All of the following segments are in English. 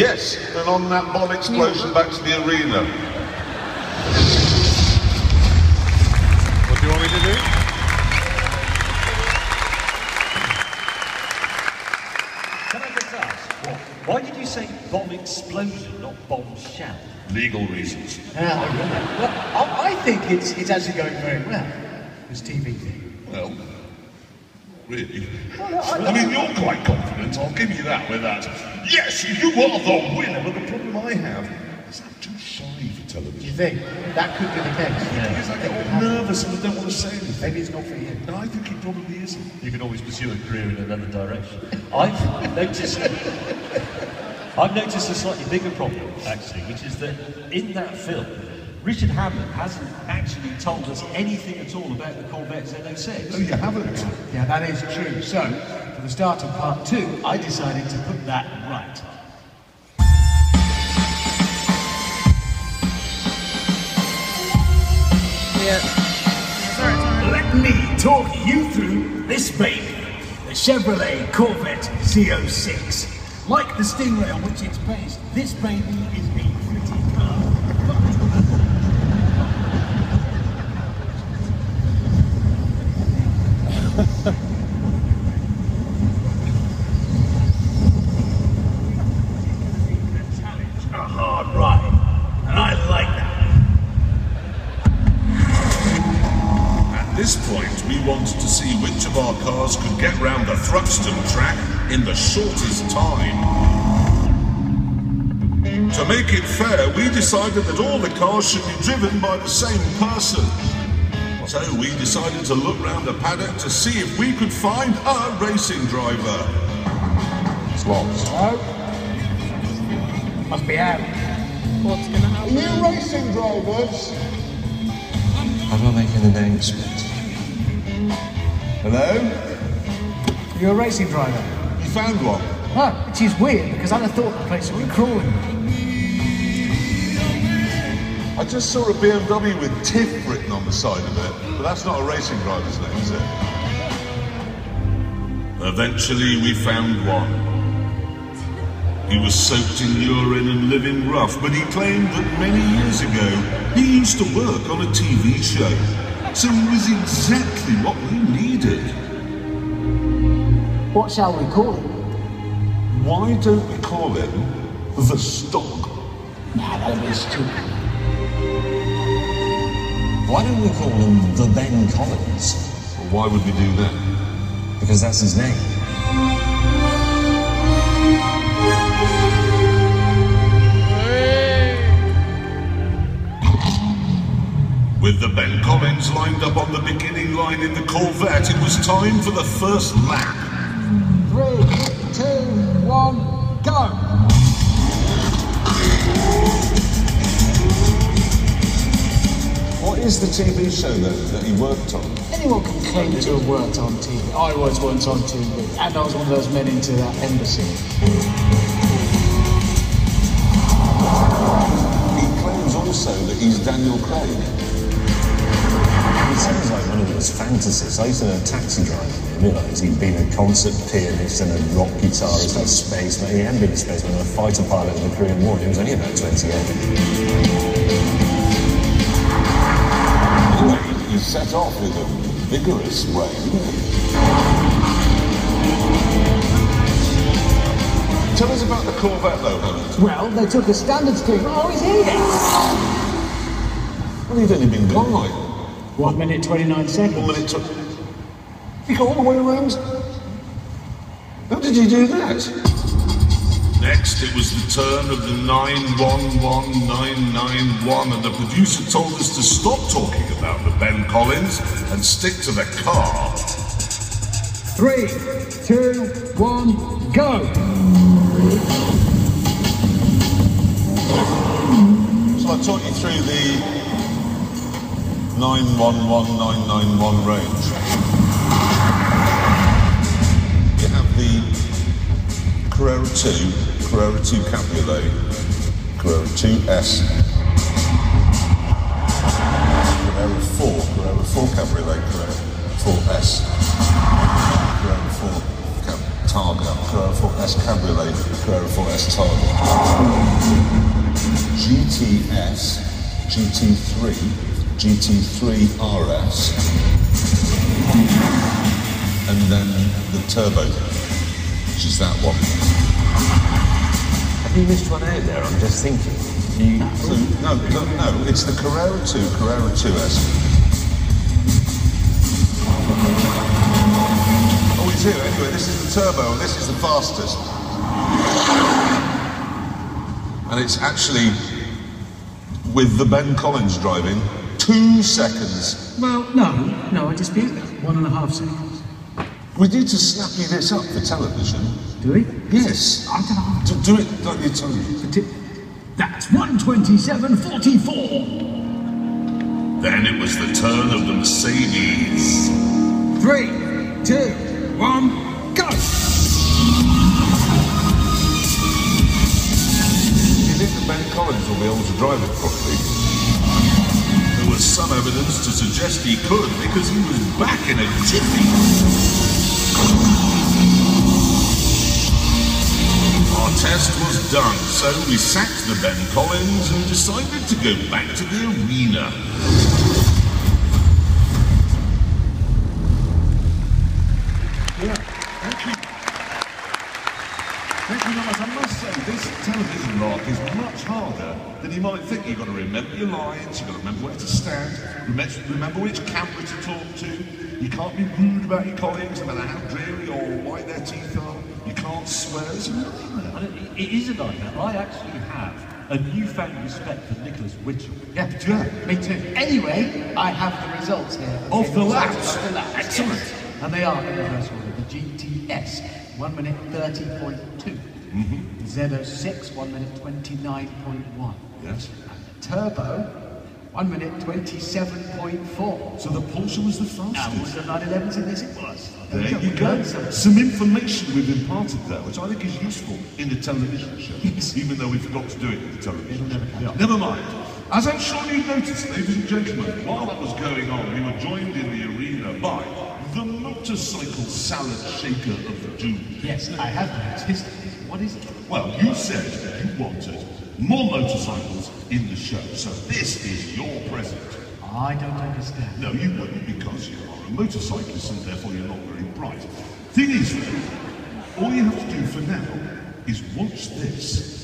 Yes, and on that bomb explosion back to the arena. What do you want me to do? Can I just ask, why did you say bomb explosion, not bomb shell? Legal reasons. Well, I think it's actually going very well, this TV thing. Well, really? I mean, you're quite confident, I'll give you that with that. Yes, you are the winner, but the problem I have is I'm too shy for television. Do you think that could be the case? Yeah. Because I get all nervous and I don't want to say anything. Maybe it's not for you. No, I think it probably isn't. You can always pursue a career in another direction. I've noticed a slightly bigger problem, actually, which is that in that film, Richard Hammond hasn't actually told us anything at all about the Corvette Z06. Oh, you haven't? Yeah, that is true. So, for the start of part 2, I decided to put that right. Let me talk you through this baby, the Chevrolet Corvette Z06. Like the Stingray on which it's based, this baby is a pretty car. A hard ride, and I like that. At this point, we wanted to see which of our cars could get round the Thruxton track in the shortest time. To make it fair, we decided that all the cars should be driven by the same person. So we decided to look round the paddock to see if we could find a racing driver. It's locked. Oh, must be out. What's gonna happen? New racing drivers. How do I make an announcement? Hello? You're a racing driver. You found one? Oh, which is weird because I'd have thought the place would be crawling. I just saw a BMW with TIFF written on the side of it, but that's not a racing driver's name, is it? Eventually we found one. He was soaked in urine and living rough, but he claimed that many years ago he used to work on a TV show, so he was exactly what we needed. What shall we call him? Why don't we call him the Stock? Nah, that'd be stupid. Why don't we call him the Ben Collins? Well, why would we do that? Because that's his name. With the Ben Collins lined up on the beginning line in the Corvette, it was time for the first lap. 3, 2, 1, go! What is the TV show that he worked on? Anyone can claim to have worked on TV. I was once on TV, and I was one of those men into that embassy. He claims also that he's Daniel Craig. It sounds like one of those fantasies. I used to know a taxi driver. I realised he'd been a concert pianist and a rock guitarist, a spaceman. He hadn't been a spaceman, a fighter pilot in the Korean War. He was only about 28. Anyway, he set off with a vigorous rain. Tell us about the Corvette though, Hammond. Well, they took a standard stream. Oh, he's here! Well, he'd only been gone like 1 minute, 29 seconds. 1 minute. He got all the way around. How did you do that? Next, it was the turn of the 911991, and the producer told us to stop talking about the Ben Collins and stick to the car. 3, 2, 1, go! So I taught you through the 911991 range. You have the Carrera 2, Carrera 2 Cabriolet, Carrera 2S, Carrera 4 Cabriolet, Carrera 4S, Carrera 4 Targa, Carrera 4S Cabriolet, Carrera 4S Targa, GTS, GT3, GT3 RS, and then the Turbo, which is that one. Have you missed one out there? I'm just thinking. No, it's the Carrera 2, Carrera 2S. Oh, it's here anyway. This is the Turbo, and this is the fastest. And it's actually, with the Ben Collins driving, 2 seconds. Well, no, I dispute that. 1.5 seconds. We need to snappy this up for television. Do we? Yes. I don't know. Do it like you told me. That's 1:27:44. Then it was the turn of the Mercedes. 3, 2, 1, go! Do you think that Ben Collins will be able to drive it properly? There was some evidence to suggest he could, because he was back in a jiffy. Our test was done, so we sacked the Ben Collins and decided to go back to the arena. Yeah, thank you. Thank you very much. I must say, this television lark is much harder than you might think. You've got to remember your lines, you've got to remember where to stand, remember which camera to talk to. You can't be rude about your colleagues, no matter how dreary or white their teeth are. You can't swear. It's a nightmare. It is a nightmare. I actually have a newfound respect for Nicholas Winchell. Yeah, me too. Anyway, I have the results here. Of the laps. Excellent. Yes. And they are in reverse order. The GTS, 1 minute 30.2. Z06, 1 minute 29.1. Yes. And the Turbo, 1 minute 27.4. So the Porsche was the fastest. Was the 911s in this? It was. There you go. Some information we've imparted there, which I think is useful in the television show, even though we forgot to do it in the television show. Never mind. As I'm sure you noticed, ladies and gentlemen, while that was going on, we were joined in the arena by the motorcycle salad shaker of the doom. Yes, I have noticed. What is it? Well, you said you wanted more motorcycles in the show, so this is your present. I don't understand. No, you wouldn't, because you are a motorcyclist and therefore you're not very bright. Thing is, though, all you have to do for now is watch this.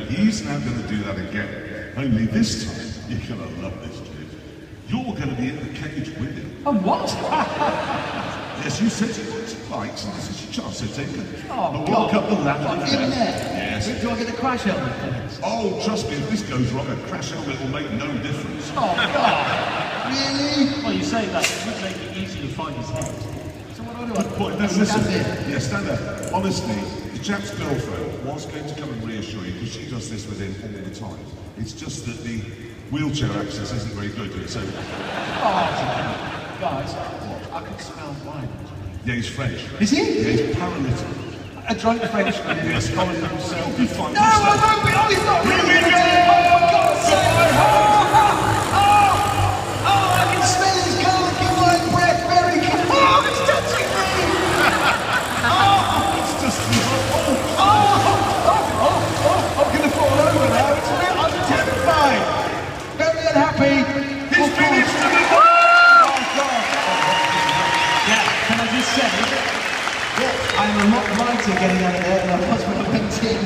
He's now going to do that again. Only this time, you're going to love this, dude. You're going to be in the cage with him. Oh, what? Yes, you said you wanted bikes, and this is your chance, so take it. Oh, but walk up the ladder. What, in there? Yes. Do I get a crash helmet for this? Oh, trust me, if this goes wrong, a crash helmet will make no difference. Oh, God. Really? Well, you say that, it would make it easy to find his head. So what do I do? Good point. No, listen. Stand there. Yeah, stand there. Honestly, the chap's girlfriend was going to come and reassure you, because she does this with him all the time. It's just that the wheelchair access isn't very good to it, so... Oh, guys, I can smell wine. Yeah, he's French. Is he? Yeah, he's paralytic. A drunk Frenchman. Yes, Colin himself. You'll be fine. No, I won't be. Oh, he's not. Here we go! Oh, God's sake! Oh, I can smell his garlicky white breath very clearly. Oh, it's touching me! It's just... I'm going to fall over now. I'm terrified. Very unhappy. He's finished to the... Oh, God. Yeah, can I just say, I'm a lot lighter getting out of there than I was when I went in.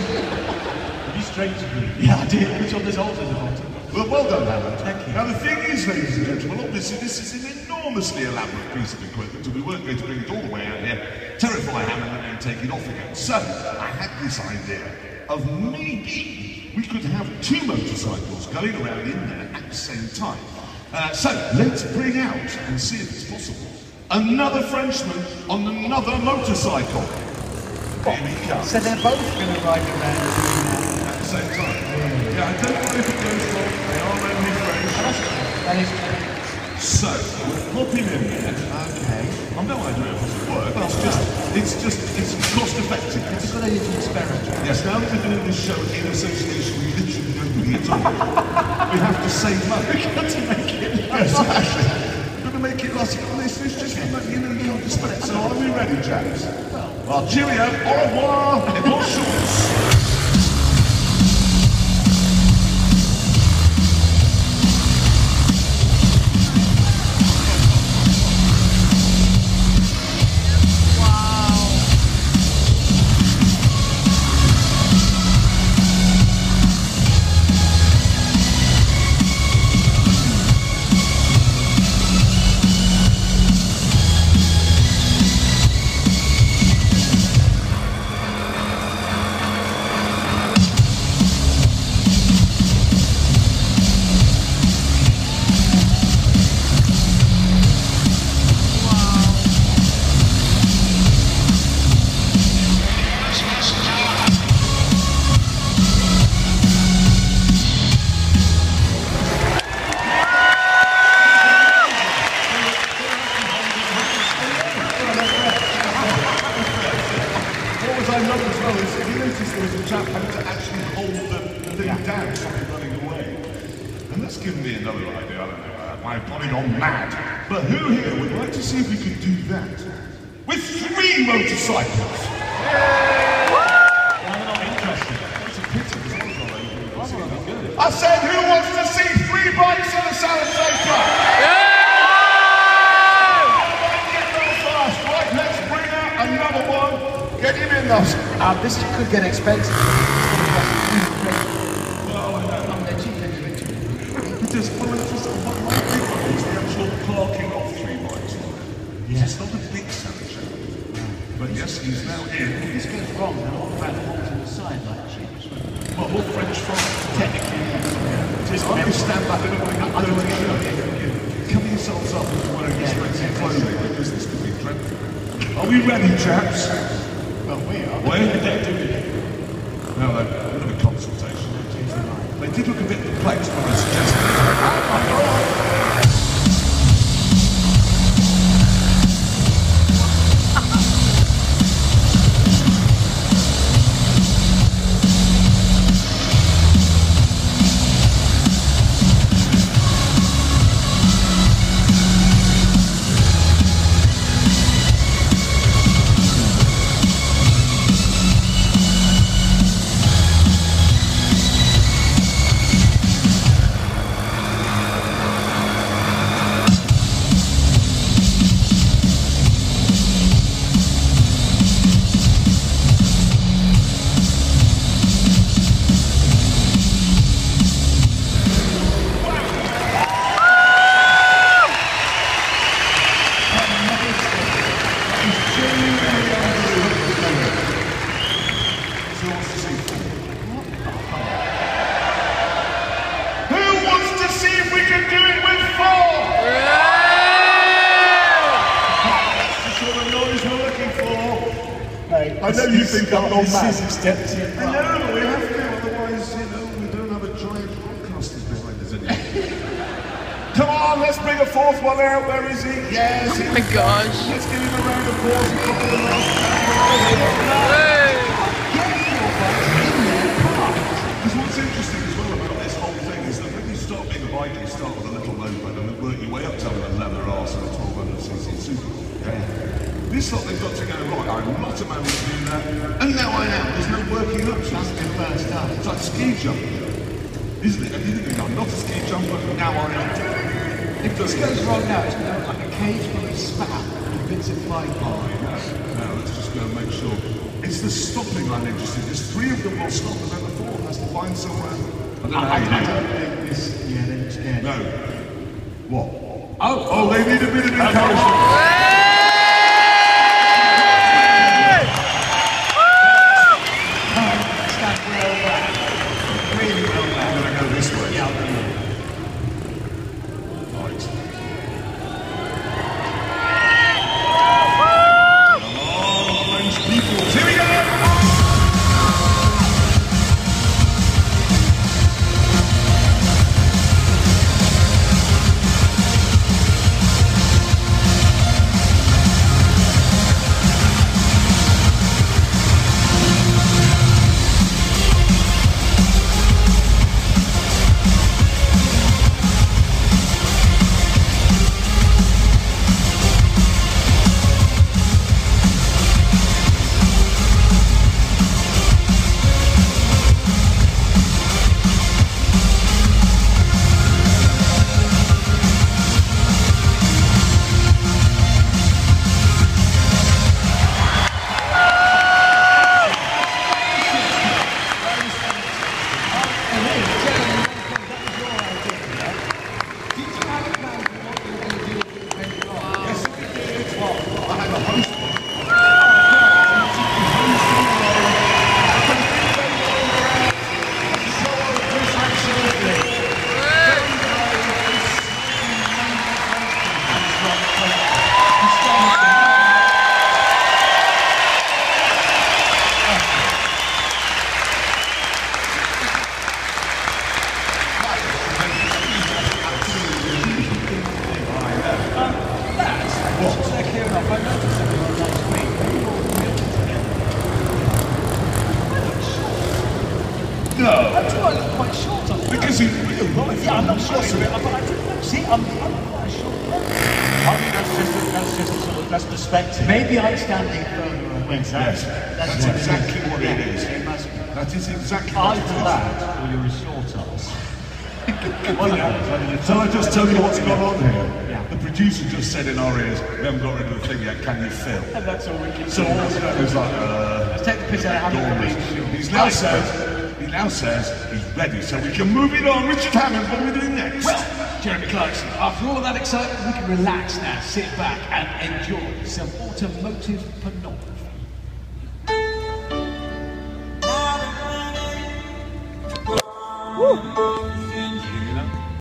Did you straighten me? Yeah, I did. Which on this altar at the bottom? Well done, Hammond. Thank you. Now, the thing is, ladies and gentlemen, obviously this is an enormously elaborate piece of equipment, and we weren't going to bring it all the way out here, terrify Hammond, and then take it off again. So, I had this idea of maybe we could have 2 motorcycles going around in there at the same time. So, let's bring out and see if it's possible. Another Frenchman on another motorcycle. Here he comes. So they're both going to ride around At the same time. Yeah, I don't know if it goes wrong. They are only friends. That is true. So, we'll pop him in there. Okay. I've no idea if it'll work. It's cost effective. It's a good idea to experiment. Yes, now that we're doing this show in association with literally nobody at all, we have to save money. We've got to make it Yes, exactly. We're going to make it last. This is just you respect. So are we ready, chaps? Well, cheerio, au revoir, et bonne chance. Given me another idea, I don't know, I've probably gone mad. But who here would like to see if we could do that? With 3 motorcycles! I'm not interested. It's a pity, it's not all Good. I said, who wants to see 3 bikes in a Salisator? Get them fast, right? Let's bring out another one. Get him in those. This could get expensive. It's the actual parking of 3 bikes. It's not a big Salisator. But yes, he's now in. If this goes wrong, then what about the ones on the side, like chips? Well, what French fries? Technically, yes. Just I'm going to stand back and cover yourselves up with wearing expensive clothing because this could be dreadful. Are we ready, chaps? Well, we are. Where did they do it? No, a bit of a consultation. They did look a bit perplexed when I suggested it. I know you think I'm not mad. Steps in. I know, but we have to, otherwise, we don't have a giant broadcaster behind us anymore. Come on, let's bring a 4th one out. Where is he? Yes, oh my gosh. Let's give him a round of applause. Because what's interesting as well about this whole thing is that when you start being a biker, you start with a little moped and then work your way up to having a leather arse and a 1200cc super. This lot they've got to go, right, I'm not a man to do that, and now I am. There's no working up. That's the first time. It's like ski jumping, isn't it? And you think, I'm not a ski jumper, now I am. If this goes wrong now, it's going to look like a cage full of spat with bits of flying by. Now, let's just go and make sure. It's the stopping I'm interested in. There's 3 of them will stop, and then the 4th has to find somewhere. I don't know how you do I that. don't think this, they're scared. No. What? Oh, they need a bit of encouragement. Here we go! I do I look quite short on it. Because in real life, Yeah, I'm not sure, but I don't see, I'm quite short. I think that's just sort of, that's perspective. Maybe I'm standing further away. yes, that's exactly what it is. It must be. That is exactly what it Either is. that, or you're a short ass. So I just tell you what's gone on here. The producer just said in our ears, we haven't got rid of the thing yet, can you fill? And that's all we can So all of that is like, Let's take the piss out of Hammond. he now says he's ready, so we can move it on. Richard Hammond, what are we doing next? Well, Jeremy Clarkson, after all of that excitement, we can relax now, sit back and enjoy some automotive pornography. Woo!